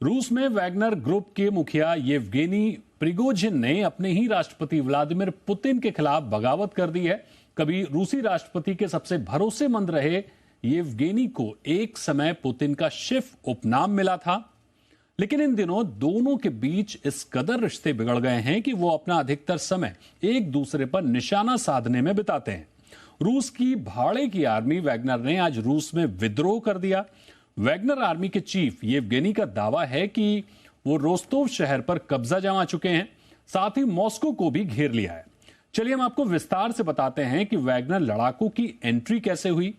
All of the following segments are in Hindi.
रूस में वैगनर ग्रुप के मुखिया येवगेनी प्रिगोजिन ने अपने ही राष्ट्रपति व्लादिमीर पुतिन के खिलाफ बगावत कर दी है। कभी रूसी राष्ट्रपति के सबसे भरोसेमंद रहे येवगेनी को एक समय पुतिन का शेफ उपनाम मिला था, लेकिन इन दिनों दोनों के बीच इस कदर रिश्ते बिगड़ गए हैं कि वो अपना अधिकतर समय एक दूसरे पर निशाना साधने में बिताते हैं। रूस की भाड़े की आर्मी वैगनर ने आज रूस में विद्रोह कर दिया। वैगनर आर्मी के चीफ येवगेनी का दावा है कि वो रोस्तोव शहर पर कब्जा जमा चुके हैं, साथ ही मॉस्को को भी घेर लिया है। चलिए हम आपको विस्तार से बताते हैं कि वैगनर लड़ाकों की एंट्री कैसे हुई,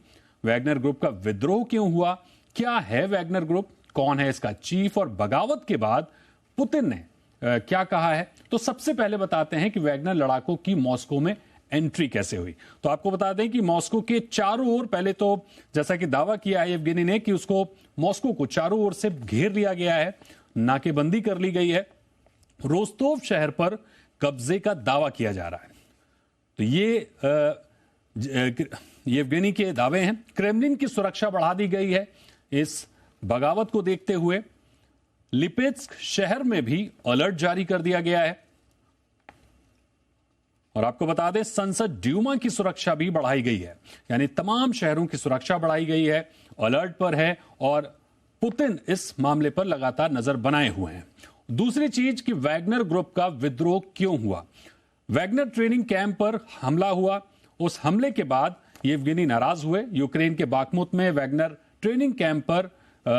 वैगनर ग्रुप का विद्रोह क्यों हुआ, क्या है वैगनर ग्रुप, कौन है इसका चीफ और बगावत के बाद पुतिन ने क्या कहा है। तो सबसे पहले बताते हैं कि वैगनर लड़ाकों की मॉस्को में एंट्री कैसे हुई। तो आपको बता दें कि मॉस्को के चारों ओर, पहले तो जैसा कि दावा किया है येवगेनी ने कि उसको मॉस्को को चारों ओर से घेर लिया गया है, नाकेबंदी कर ली गई है, रोस्तोव शहर पर कब्जे का दावा किया जा रहा है। तो ये येवगेनी के दावे हैं। क्रेमलिन की सुरक्षा बढ़ा दी गई है इस बगावत को देखते हुए। लिपेत्स्क शहर में भी अलर्ट जारी कर दिया गया है और आपको बता दें संसद ड्यूमा की सुरक्षा भी बढ़ाई गई है, यानी तमाम शहरों की सुरक्षा बढ़ाई गई है, अलर्ट पर है और पुतिन इस मामले पर लगातार नजर बनाए हुए हैं। दूसरी चीज कि वैगनर ग्रुप का विद्रोह क्यों हुआ। वैगनर ट्रेनिंग कैंप पर हमला हुआ, उस हमले के बाद येवगेनी नाराज हुए। यूक्रेन के बाखमुत में वैगनर ट्रेनिंग कैंप पर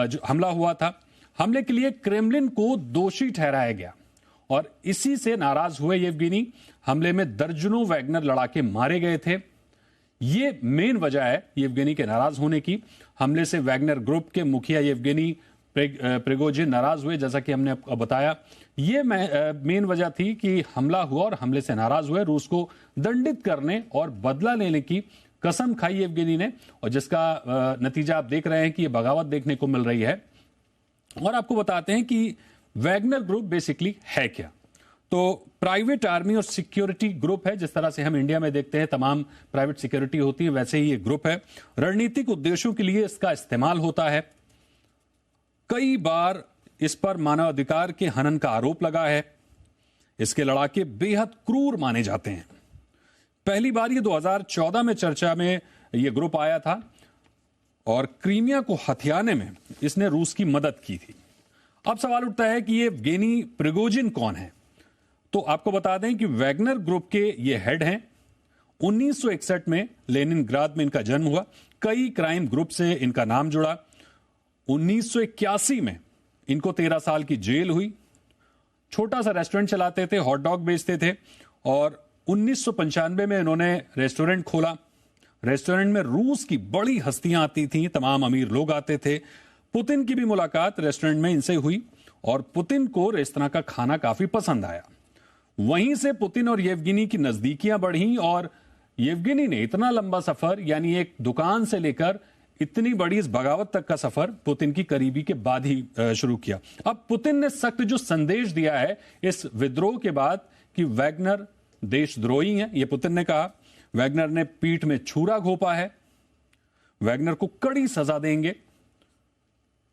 जो हमला हुआ था, हमले के लिए क्रेमलिन को दोषी ठहराया गया और इसी से नाराज हुए येवगेनी। हमले में दर्जनों वैगनर लड़ाके मारे गए थे। ये मेन वजह है येवगेनी के नाराज होने की। हमले से वैगनर ग्रुप के मुखिया येवगेनी प्रिगोजिन नाराज हुए, जैसा कि हमने आपको बताया। ये मेन वजह थी कि हमला हुआ और हमले से नाराज हुए, रूस को दंडित करने और बदला लेने की कसम खाई येवगेनी ने, और जिसका नतीजा आप देख रहे हैं कि ये बगावत देखने को मिल रही है। और आपको बताते हैं कि वैगनर ग्रुप बेसिकली है क्या। तो प्राइवेट आर्मी और सिक्योरिटी ग्रुप है, जिस तरह से हम इंडिया में देखते हैं तमाम प्राइवेट सिक्योरिटी होती है, वैसे ही ये ग्रुप है। रणनीतिक उद्देश्यों के लिए इसका इस्तेमाल होता है। कई बार इस पर मानवाधिकार के हनन का आरोप लगा है। इसके लड़ाके बेहद क्रूर माने जाते हैं। पहली बार ये 2014 में चर्चा में ये ग्रुप आया था और क्रीमिया को हथियाने में इसने रूस की मदद की थी। अब सवाल उठता है कि ये येवगेनी प्रिगोजिन कौन है। तो आपको बता दें कि वैगनर ग्रुप के ये हेड हैं। 1961 में लेनिनग्राद में इनका जन्म हुआ। कई क्राइम ग्रुप से इनका नाम जुड़ा। 1981 में इनको 13 साल की जेल हुई। छोटा सा रेस्टोरेंट चलाते थे, हॉट डॉग बेचते थे और 1995 में इन्होंने रेस्टोरेंट खोला। रेस्टोरेंट में रूस की बड़ी हस्तियां आती थीं, तमाम अमीर लोग आते थे। पुतिन की भी मुलाकात रेस्टोरेंट में इनसे हुई और पुतिन को रेस्तरां का खाना काफी पसंद आया। वहीं से पुतिन और येवगेनी की नजदीकियां बढ़ी और येवगेनी ने इतना लंबा सफर, यानी एक दुकान से लेकर इतनी बड़ी इस बगावत तक का सफर पुतिन की करीबी के बाद ही शुरू किया। अब पुतिन ने सख्त जो संदेश दिया है इस विद्रोह के बाद कि वैगनर देशद्रोही हैं, यह पुतिन ने कहा। वैगनर ने पीठ में छुरा घोंपा है, वैगनर को कड़ी सजा देंगे,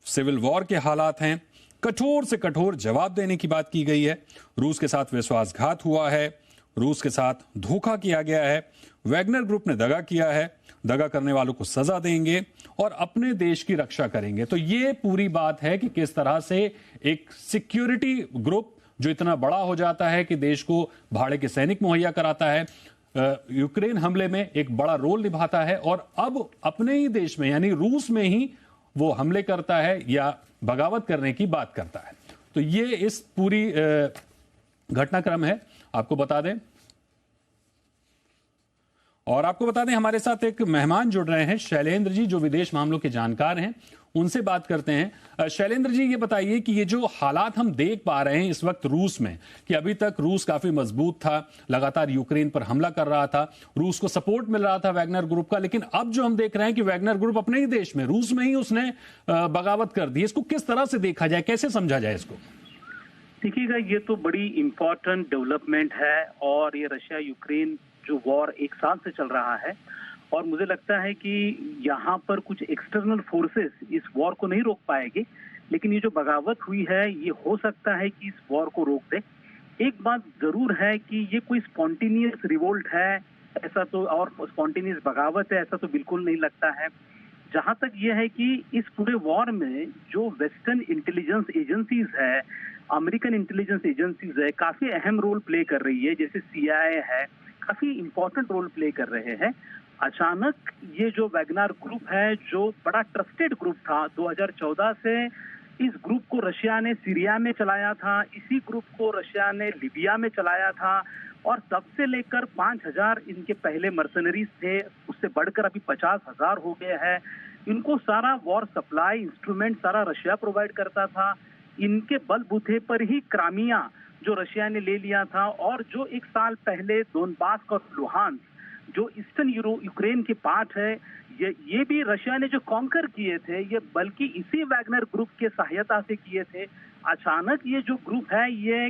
सिविल वॉर के हालात हैं, कठोर से कठोर जवाब देने की बात की गई है। रूस के साथ विश्वासघात हुआ है, रूस के साथ धोखा किया गया है, वैगनर ग्रुप ने दगा किया है, दगा करने वालों को सजा देंगे और अपने देश की रक्षा करेंगे। तो ये पूरी बात है कि किस तरह से एक सिक्योरिटी ग्रुप जो इतना बड़ा हो जाता है कि देश को भाड़े के सैनिक मुहैया कराता है, यूक्रेन हमले में एक बड़ा रोल निभाता है और अब अपने ही देश में यानी रूस में ही वो हमले करता है या बगावत करने की बात करता है। तो ये इस पूरी घटनाक्रम है, आपको बता दें। और आपको बता दें हमारे साथ एक मेहमान जुड़ रहे हैं, शैलेंद्र जी, जो विदेश मामलों के जानकार हैं, उनसे बात करते हैं। शैलेंद्र जी, ये बताइए कि ये जो हालात हम देख पा रहे हैं इस वक्त रूस में, कि अभी तक रूस काफी मजबूत था, लगातार यूक्रेन पर हमला कर रहा था, रूस को सपोर्ट मिल रहा था वैगनर ग्रुप का, लेकिन अब जो हम देख रहे हैं कि वैगनर ग्रुप अपने ही देश में, रूस में ही उसने बगावत कर दी। इसको किस तरह से देखा जाए, कैसे समझा जाए इसको? देखिएगा, ये तो बड़ी इंपॉर्टेंट डेवलपमेंट है और ये रशिया यूक्रेन जो वॉर एक साल से चल रहा है और मुझे लगता है कि यहाँ पर कुछ एक्सटर्नल फोर्सेस इस वॉर को नहीं रोक पाएंगे, लेकिन ये जो बगावत हुई है ये हो सकता है कि इस वॉर को रोक दे। एक बात जरूर है कि ये कोई स्पॉन्टेनियस रिवोल्ट है ऐसा तो, और स्पॉन्टेनियस बगावत है ऐसा तो बिल्कुल नहीं लगता है। जहां तक ये है कि इस पूरे वॉर में जो वेस्टर्न इंटेलिजेंस एजेंसीज है, अमेरिकन इंटेलिजेंस एजेंसीज है, काफी अहम रोल प्ले कर रही है। जैसे CIA है, काफी इंपॉर्टेंट रोल प्ले कर रहे हैं। अचानक ये जो वैगनर ग्रुप है, जो बड़ा ट्रस्टेड ग्रुप था, 2014 से इस ग्रुप को रशिया ने सीरिया में चलाया था, इसी ग्रुप को रशिया ने लीबिया में चलाया था, और तब से लेकर 5,000 इनके पहले मर्सनरीज थे, उससे बढ़कर अभी 50,000 हो गए हैं। इनको सारा वॉर सप्लाई इंस्ट्रूमेंट सारा रशिया प्रोवाइड करता था। इनके बलबूते पर ही क्रामिया जो रशिया ने ले लिया था, और जो एक साल पहले दोनबास और लुहांस जो ईस्टर्न यूक्रेन के पार्ट है, ये भी रशिया ने जो कॉन्कर किए थे, ये बल्कि इसी वैगनर ग्रुप के सहायता से किए थे। अचानक ये जो ग्रुप है ये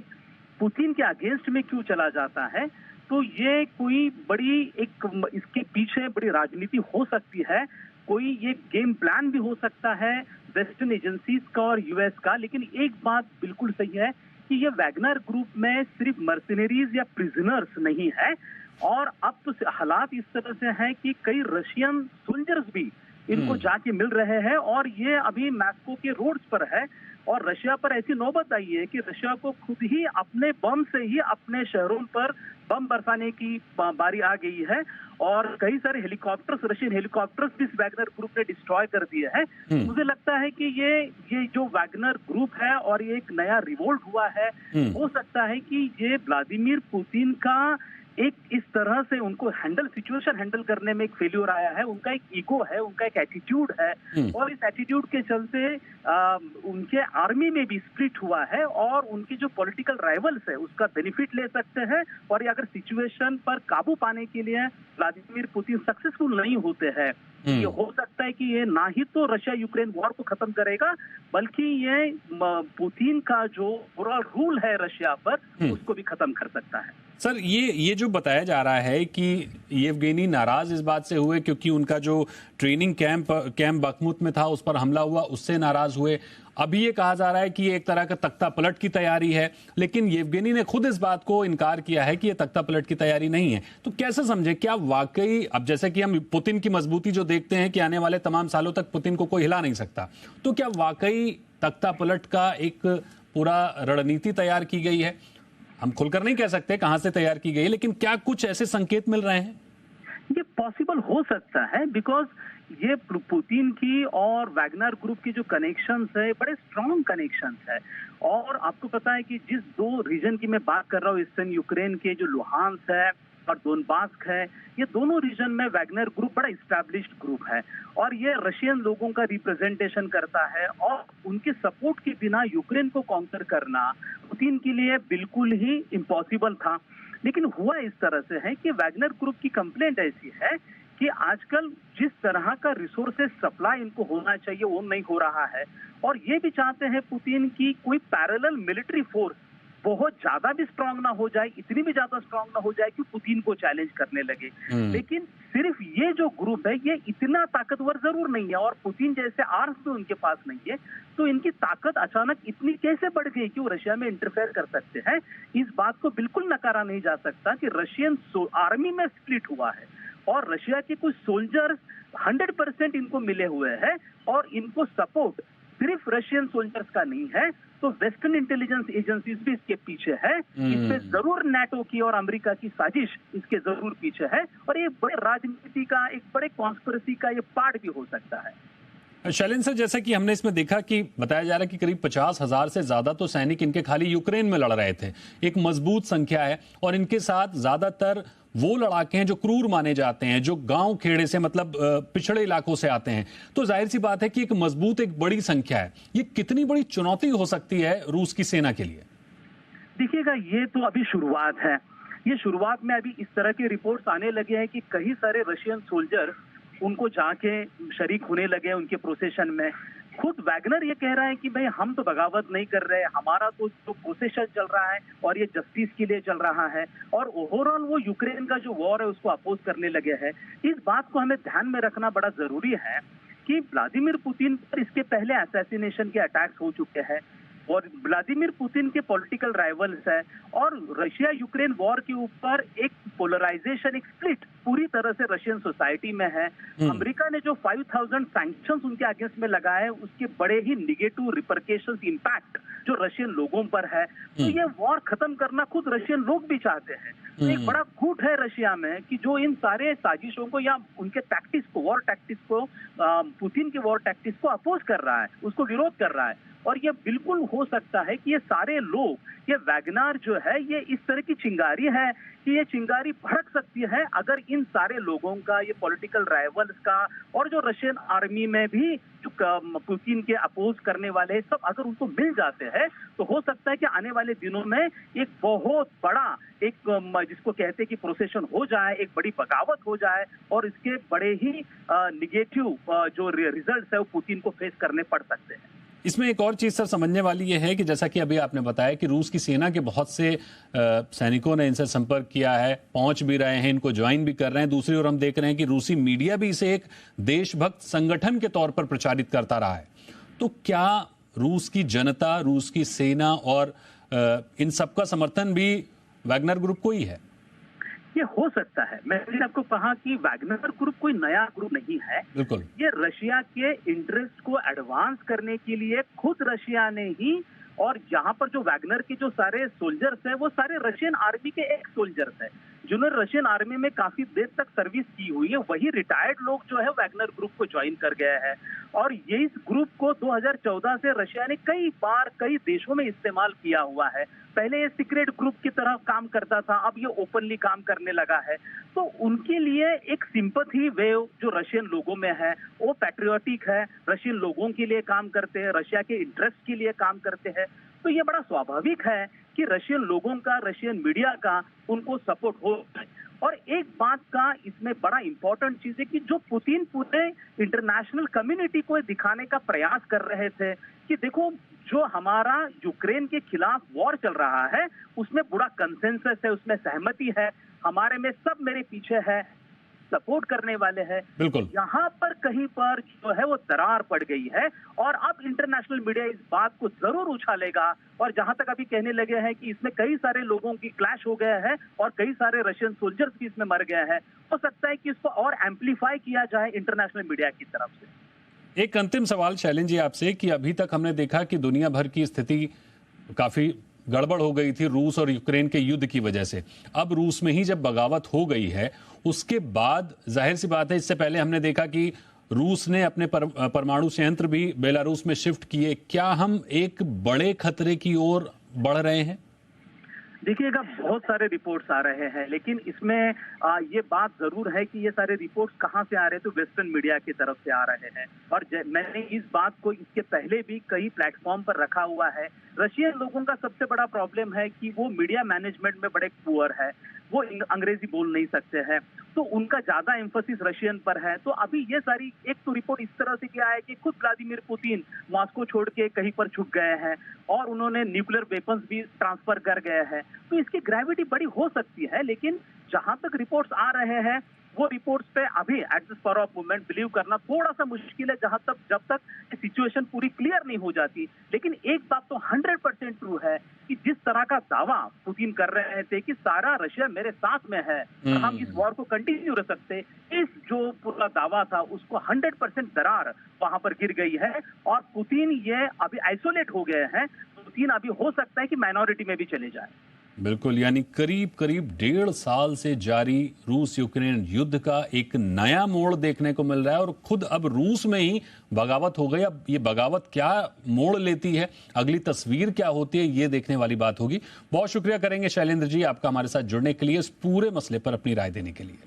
पुतिन के अगेंस्ट में क्यों चला जाता है? तो ये कोई बड़ी एक इसके पीछे बड़ी राजनीति हो सकती है, कोई ये गेम प्लान भी हो सकता है वेस्टर्न एजेंसीज का और यूएस का। लेकिन एक बात बिल्कुल सही है कि ये वैगनर ग्रुप में सिर्फ मर्सिनरीज या प्रिजनर्स नहीं है, और अब तो हालात इस तरह से हैं कि कई रशियन सोल्जर्स भी इनको जाके मिल रहे हैं, और ये अभी मॉस्को के रोड्स पर है। और रशिया पर ऐसी नौबत आई है कि रशिया को खुद ही अपने बम से ही अपने शहरों पर बम बरसाने की बारी आ गई है, और कई सारे हेलीकॉप्टर्स, रशियन हेलीकॉप्टर्स भी इस वैगनर ग्रुप ने डिस्ट्रॉय कर दिए हैं। मुझे लगता है कि ये जो वैगनर ग्रुप है और ये एक नया रिवोल्ट हुआ है, हो सकता है कि ये व्लादिमीर पुतिन का एक इस तरह से उनको सिचुएशन हैंडल करने में एक फेल्योर आया है। उनका एक ईगो है, उनका एक एटीट्यूड है, और इस एटीट्यूड के चलते उनके आर्मी में भी स्प्लिट हुआ है, और उनके जो पॉलिटिकल राइवल्स है उसका बेनिफिट ले सकते हैं। और ये अगर सिचुएशन पर काबू पाने के लिए व्लादिमीर पुतिन सक्सेसफुल नहीं होते हैं, ये हो सकता है कि ये ना ही तो रशिया यूक्रेन वॉर को खत्म करेगा, बल्कि ये पुतिन का जो पूरा रूल है रशिया पर उसको भी खत्म कर सकता है। सर, ये जो बताया जा रहा है कि येवगेनी नाराज इस बात से हुए क्योंकि उनका जो ट्रेनिंग कैंप बखमुत में था उस पर हमला हुआ, उससे नाराज हुए। अभी ये कहा जा रहा है कि ये एक तरह का तख्ता पलट की तैयारी है, लेकिन येवगेनी ने खुद इस बात को इनकार किया है कि ये तख्ता पलट की तैयारी नहीं है। तो कैसे समझे, क्या वाकई, अब जैसे कि हम पुतिन की मजबूती जो देखते हैं कि आने वाले तमाम सालों तक पुतिन को कोई हिला नहीं सकता, तो क्या वाकई तख्ता पलट का एक पूरा रणनीति तैयार की गई है? हम खुलकर नहीं कह सकते कहां से तैयार की गई, लेकिन क्या कुछ ऐसे संकेत मिल रहे हैं? ये पॉसिबल हो सकता है, बिकॉज ये पुतिन की और वैगनर ग्रुप की जो कनेक्शंस है बड़े स्ट्रॉन्ग कनेक्शंस है। और आपको पता है कि जिस दो रीजन की मैं बात कर रहा हूँ, ईस्टर्न यूक्रेन के जो लुहांस है और दोनबास्क है, ये दोनों रीजन में वैगनर ग्रुप बड़ा इस्टेब्लिश्ड ग्रुप है, और ये रशियन लोगों का रिप्रेजेंटेशन करता है। और उनके सपोर्ट के बिना यूक्रेन को काउंटर करना पुतिन के लिए बिल्कुल ही इम्पॉसिबल था। लेकिन हुआ इस तरह से है कि वैगनर ग्रुप की कंप्लेंट ऐसी है कि आजकल जिस तरह का रिसोर्सेस सप्लाई इनको होना चाहिए वो नहीं हो रहा है, और ये भी चाहते हैं पुतिन की कोई पैरेलल मिलिट्री फोर्स बहुत ज्यादा भी स्ट्रांग ना हो जाए, इतनी भी ज्यादा स्ट्रांग ना हो जाए कि पुतिन को चैलेंज करने लगे। लेकिन सिर्फ ये जो ग्रुप है ये इतना ताकतवर जरूर नहीं है, और पुतिन जैसे आर्म्स भी उनके पास नहीं है, तो इनकी ताकत अचानक इतनी कैसे बढ़ गई कि वो रशिया में इंटरफेयर कर सकते हैं? इस बात को बिल्कुल नकारा नहीं जा सकता कि रशियन आर्मी में स्प्लिट हुआ है, और रशिया के कुछ सोल्जर्स 100% इनको मिले हुए हैं, और इनको सपोर्ट सिर्फ रशियन सोल्जर्स का नहीं है, तो वेस्टर्न इंटेलिजेंस एजेंसीज भी इसके पीछे है। इसमें जरूर नाटो की और अमेरिका की साजिश इसके जरूर पीछे है, और ये बड़े राजनीति का, एक बड़े कॉन्स्पिरेसी का ये पार्ट भी हो सकता है। शैलेंद्र सर, जैसा कि हमने इसमें देखा कि बताया जा रहा है कि करीब 50,000 से ज्यादा तो सैनिक इनके खाली यूक्रेन में लड़ रहे थे, एक मजबूत संख्या है, और इनके साथ ज्यादातर वो लड़ाके हैं जो क्रूर माने जाते हैं, जो गांव खेड़े से, मतलब पिछड़े इलाकों से आते हैं। तो जाहिर सी बात है कि एक मजबूत, एक बड़ी संख्या है। ये कितनी बड़ी चुनौती हो सकती है रूस की सेना के लिए? देखिएगा, ये तो अभी शुरुआत है। ये शुरुआत में अभी इस तरह के रिपोर्ट्स आने लगे हैं कि कई सारे रशियन सोल्जर्स उनको जाके शरीक होने लगे उनके प्रोसेशन में। खुद वैगनर ये कह रहा है कि भाई हम तो बगावत नहीं कर रहे, हमारा तो जो प्रोसेस चल रहा है और ये जस्टिस के लिए चल रहा है, और ओवरऑल वो यूक्रेन का जो वॉर है उसको अपोज करने लगे हैं। इस बात को हमें ध्यान में रखना बड़ा जरूरी है कि व्लादिमीर पुतिन पर इसके पहले असैसिनेशन के अटैक्स हो चुके हैं और व्लादिमीर पुतिन के पॉलिटिकल राइवल्स है, और रशिया यूक्रेन वॉर के ऊपर एक पोलराइजेशन, एक स्प्लिट पूरी तरह से रशियन सोसाइटी में है। अमेरिका ने जो 5000 सैंक्शंस उनके अगेंस्ट में लगाए, उसके बड़े ही निगेटिव रिपरकेशंस, इंपैक्ट जो रशियन लोगों पर है। तो ये वॉर खत्म करना खुद रशियन लोग भी चाहते हैं। तो एक बड़ा कूट है रशिया में कि जो इन सारे साजिशों को या उनके टैक्टिक्स को, वॉर टैक्टिक्स को, पुतिन के वॉर टैक्टिक्स को अपोज कर रहा है, उसको विरोध कर रहा है। और ये बिल्कुल हो सकता है कि ये सारे लोग, ये वैगनर जो है, ये इस तरह की चिंगारी है कि ये चिंगारी भड़क सकती है अगर इन सारे लोगों का, ये पॉलिटिकल राइवल्स का, और जो रशियन आर्मी में भी जो पुतिन के अपोज करने वाले सब अगर उनको मिल जाते हैं, तो हो सकता है कि आने वाले दिनों में एक बहुत बड़ा, एक जिसको कहते हैं कि प्रोसेशन हो जाए, एक बड़ी बगावत हो जाए, और इसके बड़े ही निगेटिव जो रिजल्ट्स है वो पुतिन को फेस करने पड़ सकते हैं। इसमें एक और चीज सर समझने वाली ये है कि जैसा कि अभी आपने बताया कि रूस की सेना के बहुत से सैनिकों ने इनसे संपर्क किया है, पहुंच भी रहे हैं, इनको ज्वाइन भी कर रहे हैं। दूसरी ओर हम देख रहे हैं कि रूसी मीडिया भी इसे एक देशभक्त संगठन के तौर पर प्रचारित करता रहा है। तो क्या रूस की जनता, रूस की सेना और इन सबका समर्थन भी वैगनर ग्रुप को ही है? ये हो सकता है। मैंने आपको कहा कि वैगनर ग्रुप कोई नया ग्रुप नहीं है। बिल्कुल, ये रशिया के इंटरेस्ट को एडवांस करने के लिए खुद रशिया ने ही, और यहाँ पर जो वैगनर के जो सारे सोल्जर्स हैं वो सारे रशियन आर्मी के एक्स सोल्जर्स हैं जिन्होंने रशियन आर्मी में काफी देर तक सर्विस की हुई है। वही रिटायर्ड लोग जो है वैगनर ग्रुप को ज्वाइन कर गए हैं, और ये इस ग्रुप को 2014 से रशिया ने कई बार कई देशों में इस्तेमाल किया हुआ है। पहले ये सीक्रेट ग्रुप की तरह काम करता था, अब ये ओपनली काम करने लगा है। तो उनके लिए एक सिंपैथी वेव जो रशियन लोगों में है, वो पैट्रियोटिक है, रशियन लोगों के लिए काम करते हैं, रशिया के इंटरेस्ट के लिए काम करते हैं। तो ये बड़ा स्वाभाविक है कि रशियन लोगों का, रशियन मीडिया का उनको सपोर्ट हो। और एक बात का इसमें बड़ा इंपॉर्टेंट चीज है कि जो पुतिन पूरे इंटरनेशनल कम्युनिटी को दिखाने का प्रयास कर रहे थे कि देखो, जो हमारा यूक्रेन के खिलाफ वॉर चल रहा है उसमें बड़ा कंसेंसस है, उसमें सहमति है, हमारे में सब मेरे पीछे है, सपोर्ट करने वाले हैं। बिल्कुल, यहाँ पर कहीं पर जो है वो दरार पड़ गई है, और अब इंटरनेशनल मीडिया इस बात को जरूर उछालेगा। और जहां तक अभी कहने लगे हैं कि इसमें कई सारे लोगों की क्लैश हो गया है और कई सारे रशियन सोल्जर्स भी इसमें मर गए हैं, हो सकता है कि इसको और एम्पलीफाई किया जाए इंटरनेशनल मीडिया की तरफ से। एक अंतिम सवाल शैलेंद्र जी आपसे कि अभी तक हमने देखा कि दुनिया भर की स्थिति काफी गड़बड़ हो गई थी रूस और यूक्रेन के युद्ध की वजह से। अब रूस में ही जब बगावत हो गई है, उसके बाद जाहिर सी बात है, इससे पहले हमने देखा कि रूस ने अपने परमाणु संयंत्र भी बेलारूस में शिफ्ट किए। क्या हम एक बड़े खतरे की ओर बढ़ रहे हैं? देखिएगा, बहुत सारे रिपोर्ट्स आ रहे हैं, लेकिन इसमें ये बात जरूर है कि ये सारे रिपोर्ट्स कहाँ से आ रहे हैं, तो वेस्टर्न मीडिया की तरफ से आ रहे हैं। और मैंने इस बात को इसके पहले भी कई प्लेटफॉर्म पर रखा हुआ है। रशियन लोगों का सबसे बड़ा प्रॉब्लम है कि वो मीडिया मैनेजमेंट में बड़े पुअर है, वो अंग्रेजी बोल नहीं सकते हैं, तो उनका ज्यादा एम्फोसिस रशियन पर है। तो अभी ये सारी एक तो रिपोर्ट इस तरह से किया है कि खुद व्लादिमीर पुतिन मॉस्को छोड़ के कहीं पर छुप गए हैं और उन्होंने न्यूक्लियर वेपन्स भी ट्रांसफर कर गए हैं। तो इसकी ग्रेविटी बड़ी हो सकती है, लेकिन जहां तक रिपोर्ट्स आ रहे हैं वो रिपोर्ट्स पे अभी at the spur of moment believe करना थोड़ा सा मुश्किल है, जब तक सिचुएशन पूरी क्लियर नहीं हो जाती। लेकिन एक बात तो 100% ट्रू है कि जिस तरह का दावा पुतिन कर रहे थे कि सारा रशिया मेरे साथ में है, हम इस वॉर को कंटिन्यू रख सकते, इस जो पूरा दावा था उसको 100% दरार वहां पर गिर गई है। और पुतिन ये अभी आइसोलेट हो गए हैं। पुतिन अभी हो सकता है कि माइनॉरिटी में भी चले जाए। बिल्कुल, यानी करीब करीब 1.5 साल से जारी रूस यूक्रेन युद्ध का एक नया मोड़ देखने को मिल रहा है, और खुद अब रूस में ही बगावत हो गई। अब ये बगावत क्या मोड़ लेती है, अगली तस्वीर क्या होती है, ये देखने वाली बात होगी। बहुत शुक्रिया करेंगे शैलेंद्र जी आपका हमारे साथ जुड़ने के लिए, इस पूरे मसले पर अपनी राय देने के लिए।